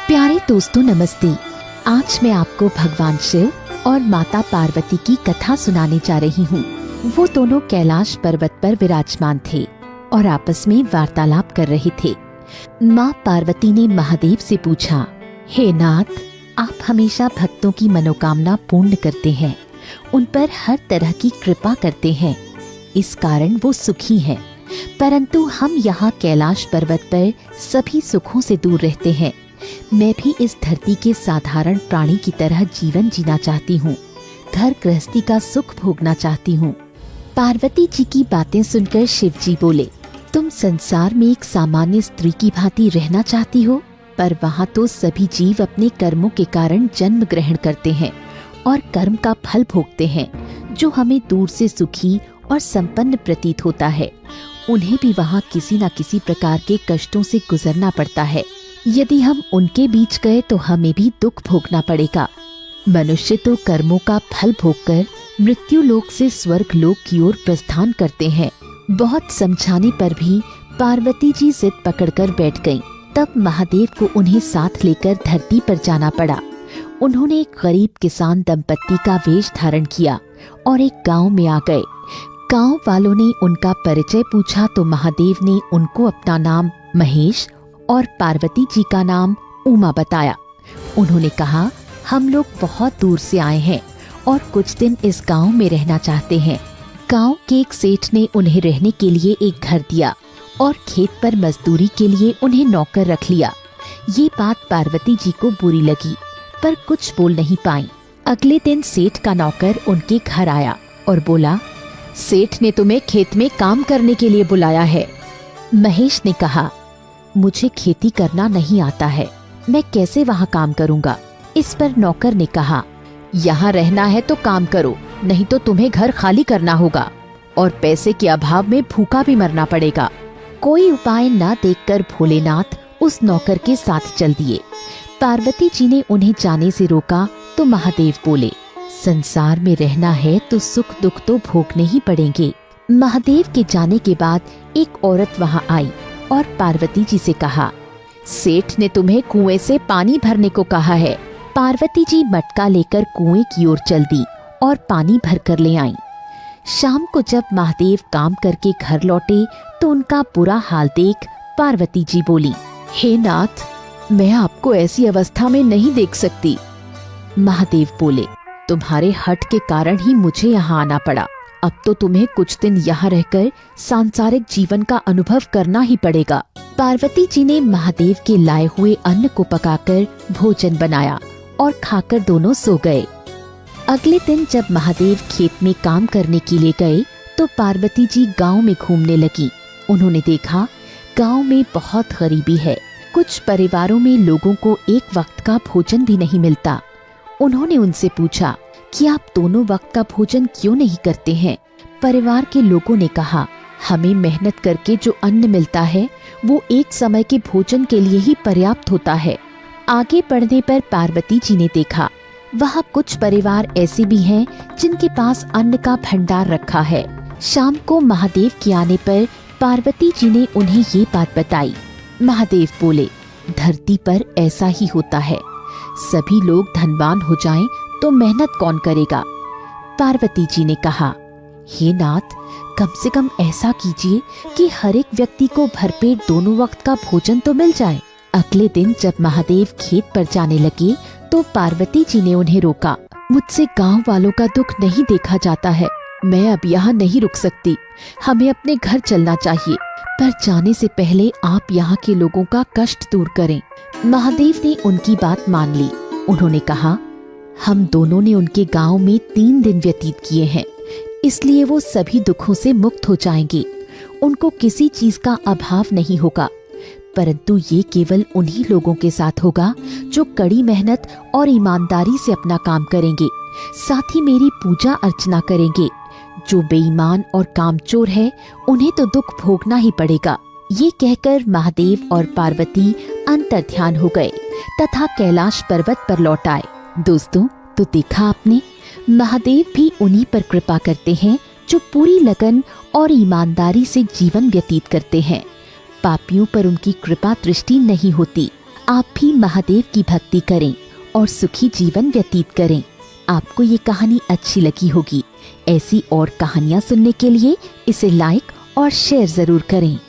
प्यारे दोस्तों नमस्ते। आज मैं आपको भगवान शिव और माता पार्वती की कथा सुनाने जा रही हूँ। वो दोनों कैलाश पर्वत पर विराजमान थे और आपस में वार्तालाप कर रहे थे। माँ पार्वती ने महादेव से पूछा, हे नाथ, आप हमेशा भक्तों की मनोकामना पूर्ण करते हैं, उन पर हर तरह की कृपा करते हैं, इस कारण वो सुखी हैं। परंतु हम यहाँ कैलाश पर्वत पर सभी सुखों से दूर रहते हैं। मैं भी इस धरती के साधारण प्राणी की तरह जीवन जीना चाहती हूँ, घर गृहस्थी का सुख भोगना चाहती हूँ। पार्वती जी की बातें सुनकर शिव जी बोले, तुम संसार में एक सामान्य स्त्री की भांति रहना चाहती हो, पर वहाँ तो सभी जीव अपने कर्मों के कारण जन्म ग्रहण करते हैं और कर्म का फल भोगते हैं, जो हमें दूर से सुखी और संपन्न प्रतीत होता है। उन्हें भी वहाँ किसी न किसी प्रकार के कष्टों से गुजरना पड़ता है। यदि हम उनके बीच गए तो हमें भी दुख भोगना पड़ेगा। मनुष्य तो कर्मों का फल भोगकर मृत्यु लोक से स्वर्ग लोक की ओर प्रस्थान करते हैं। बहुत समझाने पर भी पार्वती जी जिद पकड़कर बैठ गईं। तब महादेव को उन्हें साथ लेकर धरती पर जाना पड़ा। उन्होंने एक गरीब किसान दंपत्ति का वेश धारण किया और एक गांव में आ गए। गांव वालों ने उनका परिचय पूछा तो महादेव ने उनको अपना नाम महेश और पार्वती जी का नाम उमा बताया। उन्होंने कहा, हम लोग बहुत दूर से आए हैं और कुछ दिन इस गांव में रहना चाहते हैं। गांव के एक सेठ ने उन्हें रहने के लिए एक घर दिया और खेत पर मजदूरी के लिए उन्हें नौकर रख लिया। ये बात पार्वती जी को बुरी लगी, पर कुछ बोल नहीं पाई। अगले दिन सेठ का नौकर उनके घर आया और बोला, सेठ ने तुम्हें खेत में काम करने के लिए बुलाया है। महेश ने कहा, मुझे खेती करना नहीं आता है, मैं कैसे वहाँ काम करूँगा। इस पर नौकर ने कहा, यहाँ रहना है तो काम करो, नहीं तो तुम्हें घर खाली करना होगा और पैसे के अभाव में भूखा भी मरना पड़ेगा। कोई उपाय न देखकर भोलेनाथ उस नौकर के साथ चल दिए। पार्वती जी ने उन्हें जाने से रोका तो महादेव बोले, संसार में रहना है तो सुख दुख तो भोगने ही पड़ेंगे। महादेव के जाने के बाद एक औरत वहाँ आई और पार्वती जी से कहा, सेठ ने तुम्हें कुएं से पानी भरने को कहा है। पार्वती जी मटका लेकर कुएं की ओर चल दी और पानी भरकर ले आईं। शाम को जब महादेव काम करके घर लौटे तो उनका बुरा हाल देख पार्वती जी बोली, हे नाथ, मैं आपको ऐसी अवस्था में नहीं देख सकती। महादेव बोले, तुम्हारे हठ के कारण ही मुझे यहाँ आना पड़ा। अब तो तुम्हें कुछ दिन यहाँ रहकर सांसारिक जीवन का अनुभव करना ही पड़ेगा। पार्वती जी ने महादेव के लाए हुए अन्न को पकाकर भोजन बनाया और खाकर दोनों सो गए। अगले दिन जब महादेव खेत में काम करने के लिए गए तो पार्वती जी गांव में घूमने लगी। उन्होंने देखा, गांव में बहुत गरीबी है। कुछ परिवारों में लोगों को एक वक्त का भोजन भी नहीं मिलता। उन्होंने उनसे पूछा कि आप दोनों वक्त का भोजन क्यों नहीं करते हैं। परिवार के लोगों ने कहा, हमें मेहनत करके जो अन्न मिलता है वो एक समय के भोजन के लिए ही पर्याप्त होता है। आगे बढ़ने पर पार्वती जी ने देखा, वहाँ कुछ परिवार ऐसे भी हैं जिनके पास अन्न का भंडार रखा है। शाम को महादेव के आने पर पार्वती जी ने उन्हें ये बात बताई। महादेव बोले, धरती पर ऐसा ही होता है, सभी लोग धनवान हो जाएं तो मेहनत कौन करेगा। पार्वती जी ने कहा, हे नाथ, कम से कम ऐसा कीजिए कि हर एक व्यक्ति को भरपेट दोनों वक्त का भोजन तो मिल जाए। अगले दिन जब महादेव खेत पर जाने लगे तो पार्वती जी ने उन्हें रोका। मुझसे गांव वालों का दुख नहीं देखा जाता है, मैं अब यहाँ नहीं रुक सकती, हमें अपने घर चलना चाहिए। पर जाने से पहले आप यहाँ के लोगों का कष्ट दूर करें। महादेव ने उनकी बात मान ली। उन्होंने कहा, हम दोनों ने उनके गांव में 3 दिन व्यतीत किए हैं, इसलिए वो सभी दुखों से मुक्त हो जाएंगे। उनको किसी चीज का अभाव नहीं होगा, परंतु ये केवल उन्हीं लोगों के साथ होगा जो कड़ी मेहनत और ईमानदारी से अपना काम करेंगे, साथ ही मेरी पूजा अर्चना करेंगे। जो बेईमान और कामचोर है उन्हें तो दुख भोगना ही पड़ेगा। ये कहकर महादेव और पार्वती अंतर्ध्यान हो गए तथा कैलाश पर्वत पर लौट आए। दोस्तों, तो देखा आपने, महादेव भी उन्हीं पर कृपा करते हैं जो पूरी लगन और ईमानदारी से जीवन व्यतीत करते हैं। पापियों पर उनकी कृपा दृष्टि नहीं होती। आप भी महादेव की भक्ति करें और सुखी जीवन व्यतीत करें। आपको ये कहानी अच्छी लगी होगी। ऐसी और कहानियाँ सुनने के लिए इसे लाइक और शेयर जरूर करें।